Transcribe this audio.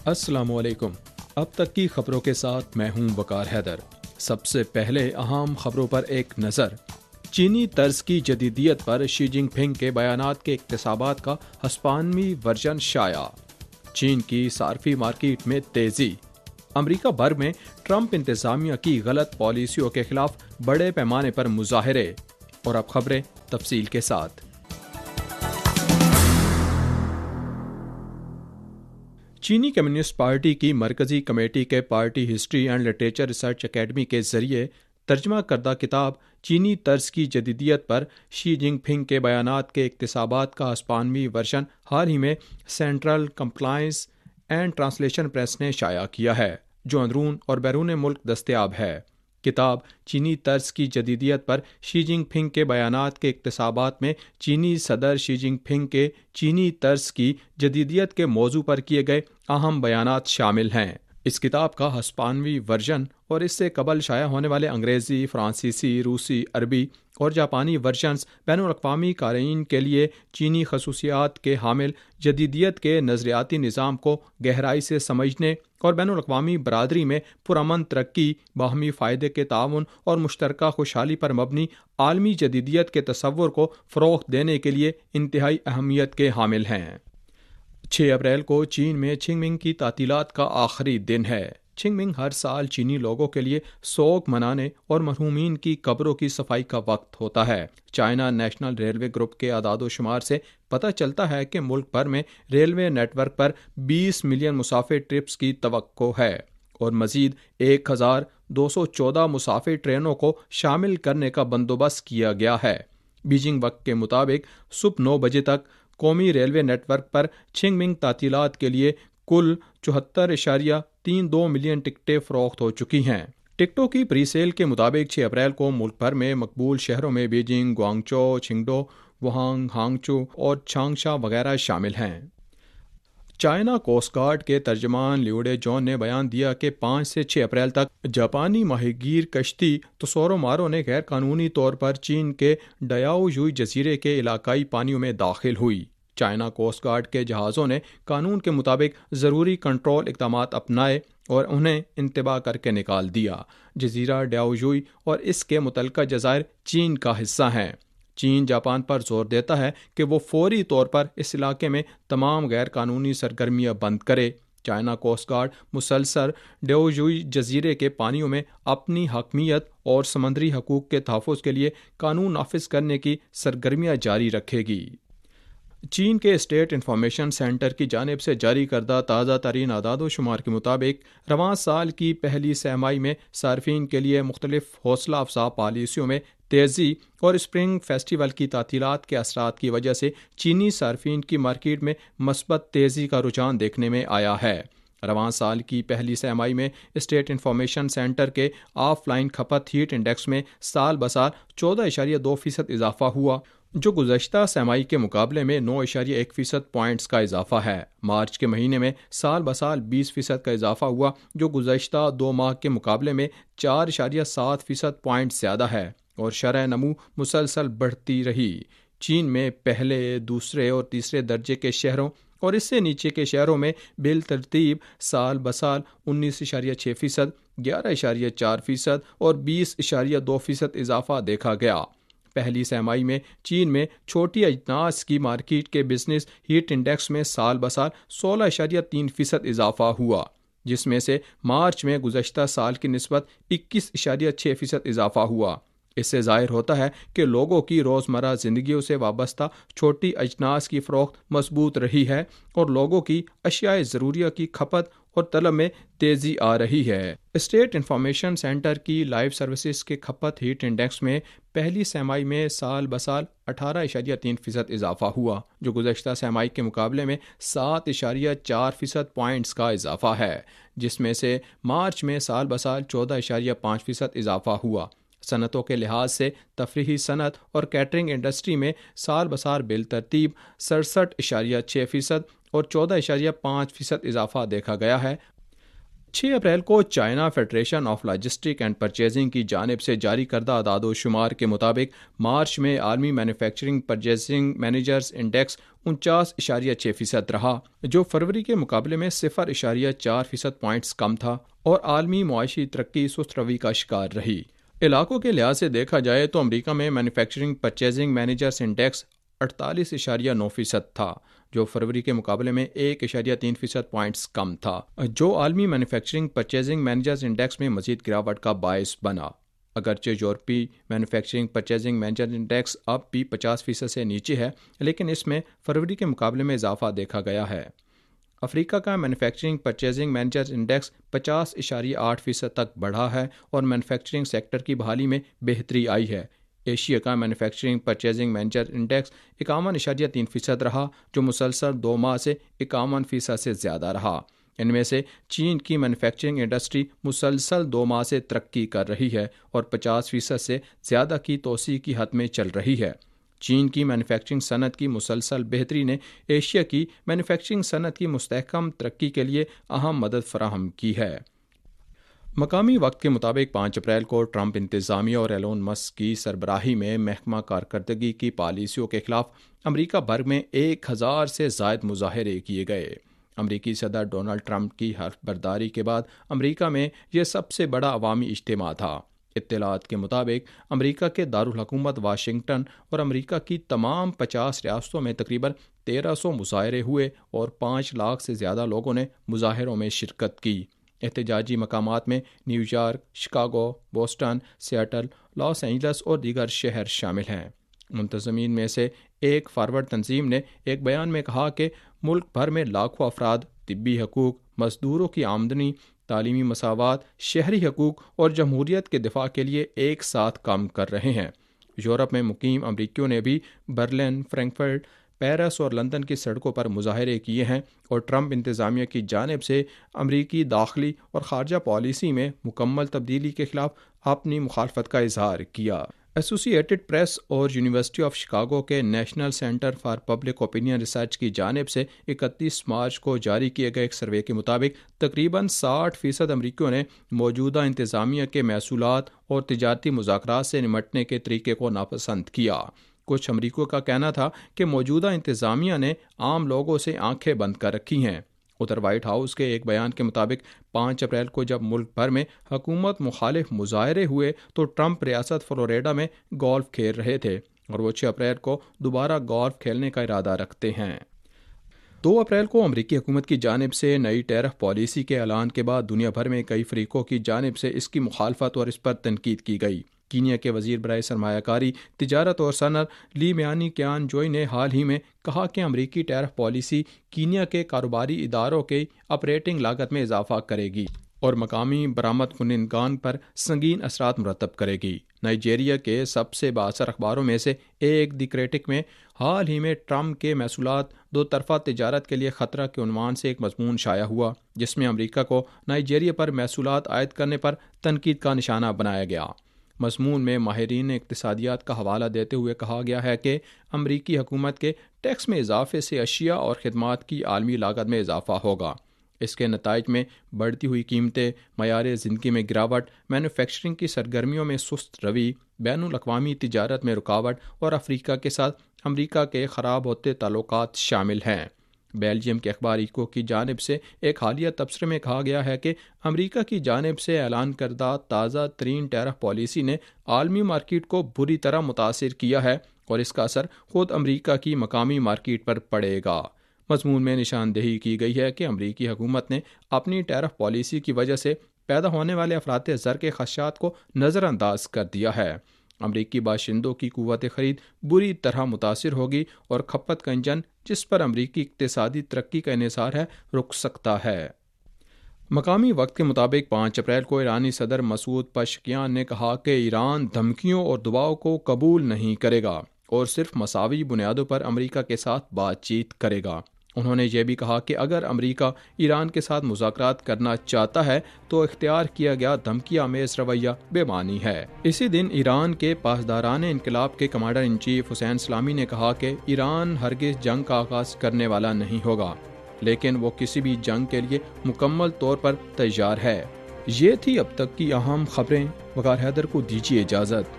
السلام علیکم۔ اب تک کی خبروں کے ساتھ میں ہوں وقار حیدر۔ سب سے پہلے اہم خبروں پر ایک نظر۔ چینی طرز کی جدیدیت پر شی جن پنگ کے بیانات کے اقتباسات کا ہسپانوی ورژن شائع۔ چین کی صارفی مارکیٹ میں تیزی۔ امریکہ بھر میں ٹرمپ انتظامیہ کی غلط پالیسیوں کے خلاف بڑے پیمانے پر مظاہرے۔ اور اب خبریں تفصیل کے ساتھ۔ چینی کمیونسٹ پارٹی کی مرکزی کمیٹی کے party history and literature research academy کے ذریعے ترجمہ کردہ کتاب چینی طرز کی جدیدیت پر شی جن پنگ کے بیانات کے اقتباسات کا ہسپانوی ورژن حال ہی میں central compliance and translation press نے شائع کیا ہے، جو اندرون اور بیرون ملک دستیاب ہے۔ کتاب چینی طرز کی جدیدیت پر شی جن پنگ کے بیانات کے اقتباسات میں چینی صدر شی جن پنگ کے چینی طرز کی جدیدیت کے موضوع پر کیے گئے اہم بیانات شامل ہیں۔ اس کتاب کا ہسپانوی ورژن اور اس سے قبل شائع ہونے والے انگریزی، فرانسیسی، روسی، عربی اور جاپانی ورژنز بین الاقوامی قارئین کے لیے چینی خصوصیات کے حامل جدیدیت کے نظریاتی نظام کو گہرائی سے سمجھنے اور بین الاقوامی برادری میں پرامن ترقی، باہمی فائدے کے تعاون اور مشترکہ خوشحالی پر مبنی عالمی جدیدیت کے تصور کو فروغ دینے کے لیے انتہائی اہمیت کے حامل ہیں۔ 6 اپریل کو چین میں چنگمنگ کی تعطیلات کا آخری دن ہے۔ چنگمنگ ہر سال چینی لوگوں کے لیے سوگ منانے اور مرحومین کی قبروں کی صفائی کا وقت ہوتا ہے۔ چائنا نیشنل ریلوے گروپ کے اعداد و شمار سے پتہ چلتا ہے کہ ملک بھر میں ریلوے نیٹ ورک پر 20 ملین مسافر ٹرپس کی توقع ہے اور مزید 1214 مسافر ٹرینوں کو شامل کرنے کا بندوبست کیا گیا ہے۔ بیجنگ وقت کے مطابق صبح 9 بجے تک قومی ریلوے نیٹ ورک پر چنگمنگ تعطیلات کے لیے کل 74.32 ملین ٹکٹیں فروخت ہو چکی ہیں۔ ٹکٹوں کی پری سیل کے مطابق 6 اپریل کو ملک بھر میں مقبول شہروں میں بیجنگ، گوانگچو، چنگڈو، وہانگ، ہانگچو اور چانگشا وغیرہ شامل ہیں۔ چائنا کوسٹ گارڈ کے ترجمان لیوڈے جون نے بیان دیا کہ 5 سے 6 اپریل تک جاپانی ماہی گیر کشتی تسورو مارو نے غیر قانونی طور پر چین کے ڈیاؤ یوئی جزیرے کے علاقائی پانیوں میں داخل ہوئی۔ چائنا کوسٹ گارڈ کے جہازوں نے قانون کے مطابق ضروری کنٹرول اقدامات اپنائے اور انہیں انتباہ کر کے نکال دیا۔ جزیرہ ڈیاؤ یوئی اور اس کے متعلقہ جزائر چین کا حصہ ہیں۔ چین جاپان پر زور دیتا ہے کہ وہ فوری طور پر اس علاقے میں تمام غیر قانونی سرگرمیاں بند کرے۔ چائنا کوسٹ گارڈ مسلسل ڈیاؤ یوئی جزیرے کے پانیوں میں اپنی حاکمیت اور سمندری حقوق کے تحفظ کے لیے قانون نافذ کرنے کی سرگرمیاں جاری رکھے گی۔ چین کے اسٹیٹ انفارمیشن سینٹر کی جانب سے جاری کردہ تازہ ترین اعداد و شمار کے مطابق رواں سال کی پہلی سہ ماہی میں صارفین کے لیے مختلف حوصلہ افزا پالیسیوں میں تیزی اور اسپرنگ فیسٹیول کی تعطیلات کے اثرات کی وجہ سے چینی صارفین کی مارکیٹ میں مثبت تیزی کا رجحان دیکھنے میں آیا ہے۔ رواں سال کی پہلی سہ ماہی میں اسٹیٹ انفارمیشن سینٹر کے آف لائن کھپت ہیٹ انڈیکس میں سال بسال 14.2% اضافہ ہوا، جو گزشتہ سہ ماہی کے مقابلے میں 9.1% پوائنٹس کا اضافہ ہے۔ مارچ کے مہینے میں سال بسال 20% کا اضافہ ہوا، جو گزشتہ 2 ماہ کے مقابلے میں 4.7% پوائنٹ زیادہ ہے اور شرح نمو مسلسل بڑھتی رہی۔ چین میں پہلے، دوسرے اور تیسرے درجے کے شہروں اور اس سے نیچے کے شہروں میں بالترتیب سال بسال 19.6%، 11.4% اور 20.2% اضافہ دیکھا گیا۔ پہلی سہ ماہی میں چین میں چھوٹی اجناس کی مارکیٹ کے بزنس ہیٹ انڈیکس میں سال بسال 16.3% اضافہ ہوا، جس میں سے مارچ میں گزشتہ سال کی نسبت 21.6% اضافہ ہوا۔ اس سے ظاہر ہوتا ہے کہ لوگوں کی روزمرہ زندگیوں سے وابستہ چھوٹی اجناس کی فروخت مضبوط رہی ہے اور لوگوں کی اشیاء ضروریہ کی کھپت اور طلب میں تیزی آ رہی ہے۔ اسٹیٹ انفارمیشن سینٹر کی لائف سروسز کے کھپت ہیٹ انڈیکس میں پہلی سہ ماہی میں سال بسال 18.3% اضافہ ہوا، جو گزشتہ سہ ماہی کے مقابلے میں 7.4% پوائنٹس کا اضافہ ہے، جس میں سے مارچ میں سال بسال 14.5% اضافہ ہوا۔ صنعتوں کے لحاظ سے تفریحی صنعت اور کیٹرنگ انڈسٹری میں سال بسال بالترتیب 67.6% اور 14.5% اضافہ دیکھا گیا ہے۔ 6 اپریل کو China federation of logistic and purchasing کی جانب سے جاری کردہ اعداد و شمار کے مطابق مارچ میں عالمی مینوفیکچرنگ پرچیزنگ مینیجرز انڈیکس 49.6% رہا، جو فروری کے مقابلے میں 0.4% پوائنٹس کم تھا اور عالمی معاشی ترقی سست روی کا شکار رہی۔ علاقوں کے لحاظ سے دیکھا جائے تو امریکہ میں مینوفیکچرنگ پرچیزنگ مینیجرز انڈیکس 48.9% تھا، جو فروری کے مقابلے میں 1.3% پوائنٹس کم تھا، جو عالمی مینوفیکچرنگ پرچیزنگ مینیجرز انڈیکس میں مزید گراوٹ کا باعث بنا۔ اگرچہ یورپی مینوفیکچرنگ پرچیزنگ مینیجر انڈیکس اب بھی 50% سے نیچے ہے، لیکن اس میں فروری کے مقابلے میں اضافہ دیکھا گیا ہے۔ افریقہ کا مینوفیکچرنگ پرچیزنگ مینیجر انڈیکس 50.8% تک بڑھا ہے اور مینوفیکچرنگ سیکٹر کی بحالی میں بہتری آئی ہے۔ ایشیا کا مینوفیکچرنگ پرچیزنگ مینیجر انڈیکس 51.3% رہا، جو مسلسل 2 ماہ سے 51% سے زیادہ رہا۔ ان میں سے چین کی مینوفیکچرنگ انڈسٹری مسلسل 2 ماہ سے ترقی کر رہی ہے اور 50% سے زیادہ کی توسیع کی حد میں چل رہی ہے۔ چین کی مینوفیکچرنگ صنعت کی مسلسل بہتری نے ایشیا کی مینوفیکچرنگ صنعت کی مستحکم ترقی کے لیے اہم مدد فراہم کی ہے۔ مقامی وقت کے مطابق 5 اپریل کو ٹرمپ انتظامیہ اور ایلون مسک کی سربراہی میں محکمہ کارکردگی کی پالیسیوں کے خلاف امریکہ بھر میں 1000 سے زائد مظاہرے کیے گئے۔ امریکی صدر ڈونلڈ ٹرمپ کی حلف برداری کے بعد امریکہ میں یہ سب سے بڑا عوامی اجتماع تھا۔ اطلاعات کے مطابق امریکہ کے دارالحکومت واشنگٹن اور امریکہ کی تمام 50 ریاستوں میں تقریباً 1300 مظاہرے ہوئے اور 5 لاکھ سے زیادہ لوگوں نے مظاہروں میں شرکت کی۔ احتجاجی مقامات میں New York, Chicago, Boston, Seattle, Los Angeles اور دیگر شہر شامل ہیں۔ منتظمین میں سے ایک فارورڈ تنظیم نے ایک بیان میں کہا کہ ملک بھر میں لاکھوں افراد طبی حقوق، مزدوروں کی آمدنی، تعلیمی مساوات، شہری حقوق اور جمہوریت کے دفاع کے لیے ایک ساتھ کام کر رہے ہیں۔ یورپ میں مقیم امریکیوں نے بھی برلن، فرینکفرٹ، پیرس اور لندن کی سڑکوں پر مظاہرے کیے ہیں اور ٹرمپ انتظامیہ کی جانب سے امریکی داخلی اور خارجہ پالیسی میں مکمل تبدیلی کے خلاف اپنی مخالفت کا اظہار کیا۔ ایسوسی ایٹڈ پریس اور یونیورسٹی آف شکاگو کے national centre for public opinion research کی جانب سے 31 مارچ کو جاری کیے گئے ایک سروے کے مطابق تقریباً 60% امریکیوں نے موجودہ انتظامیہ کے محصولات اور تجارتی مذاکرات سے نمٹنے کے طریقے کو ناپسند کیا۔ کچھ امریکیوں کا کہنا تھا کہ موجودہ انتظامیہ نے عام لوگوں سے آنکھیں بند کر رکھی ہیں۔ ادھر وائٹ ہاؤس کے ایک بیان کے مطابق 5 اپریل کو جب ملک بھر میں حکومت مخالف مظاہرے ہوئے تو ٹرمپ ریاست فلوریڈا میں گولف کھیل رہے تھے اور وہ 6 اپریل کو دوبارہ گولف کھیلنے کا ارادہ رکھتے ہیں۔ 2 اپریل کو امریکی حکومت کی جانب سے نئی ٹیرف پالیسی کے اعلان کے بعد دنیا بھر میں کئی فریقوں کی جانب سے اس کی مخالفت اور اس پر تنقید کی گئی۔ کینیا کے وزیر برائے سرمایہ کاری، تجارت اور صنعت لی میانی کیان جوئی نے حال ہی میں کہا کہ امریکی ٹیرف پالیسی کینیا کے کاروباری اداروں کی آپریٹنگ لاگت میں اضافہ کرے گی اور مقامی برآمد کنندگان پر سنگین اثرات مرتب کرے گی۔ نائجیریا کے سب سے بااثر اخباروں میں سے ایک دی کریٹک میں حال ہی میں ٹرمپ کے محصولات 2 طرفہ تجارت کے لیے خطرہ کے عنوان سے ایک مضمون شائع ہوا، جس میں امریکہ کو نائجیریا پر محصولات عائد کرنے پر تنقید کا نشانہ بنایا گیا۔ مضمون میں ماہرین اقتصادیات کا حوالہ دیتے ہوئے کہا گیا ہے کہ امریکی حکومت کے ٹیکس میں اضافے سے اشیاء اور خدمات کی عالمی لاگت میں اضافہ ہوگا۔ اس کے نتائج میں بڑھتی ہوئی قیمتیں، معیار زندگی میں گراوٹ، مینوفیکچرنگ کی سرگرمیوں میں سست روی، بین الاقوامی تجارت میں رکاوٹ اور افریقہ کے ساتھ امریکہ کے خراب ہوتے تعلقات شامل ہیں۔ بیلجیم کے اخبار ایکو کی جانب سے ایک حالیہ تبصرے میں کہا گیا ہے کہ امریکہ کی جانب سے اعلان کردہ تازہ ترین ٹیرف پالیسی نے عالمی مارکیٹ کو بری طرح متاثر کیا ہے اور اس کا اثر خود امریکہ کی مقامی مارکیٹ پر پڑے گا۔ مضمون میں نشاندہی کی گئی ہے کہ امریکی حکومت نے اپنی ٹیرف پالیسی کی وجہ سے پیدا ہونے والے افراط زر کے خدشات کو نظر انداز کر دیا ہے۔ امریکی باشندوں کی قوت خرید بری طرح متاثر ہوگی اور کھپت کا انجن جس پر امریکی اقتصادی ترقی کا انحصار ہے رک سکتا ہے۔ مقامی وقت کے مطابق 5 اپریل کو ایرانی صدر مسعود پزشکیان نے کہا کہ ایران دھمکیوں اور دباؤ کو قبول نہیں کرے گا اور صرف مساوی بنیادوں پر امریکہ کے ساتھ بات چیت کرے گا۔ انہوں نے یہ بھی کہا کہ اگر امریکہ ایران کے ساتھ مذاکرات کرنا چاہتا ہے تو اختیار کیا گیا دھمکی آمیز رویہ بے معنی ہے۔ اسی دن ایران کے پاسداران انقلاب کے کمانڈر ان چیف حسین سلامی نے کہا کہ ایران ہرگز جنگ کا آغاز کرنے والا نہیں ہوگا۔ لیکن وہ کسی بھی جنگ کے لیے مکمل طور پر تیار ہے۔ یہ تھی اب تک کی اہم خبریں۔ وقار حیدر کو دیجیے اجازت۔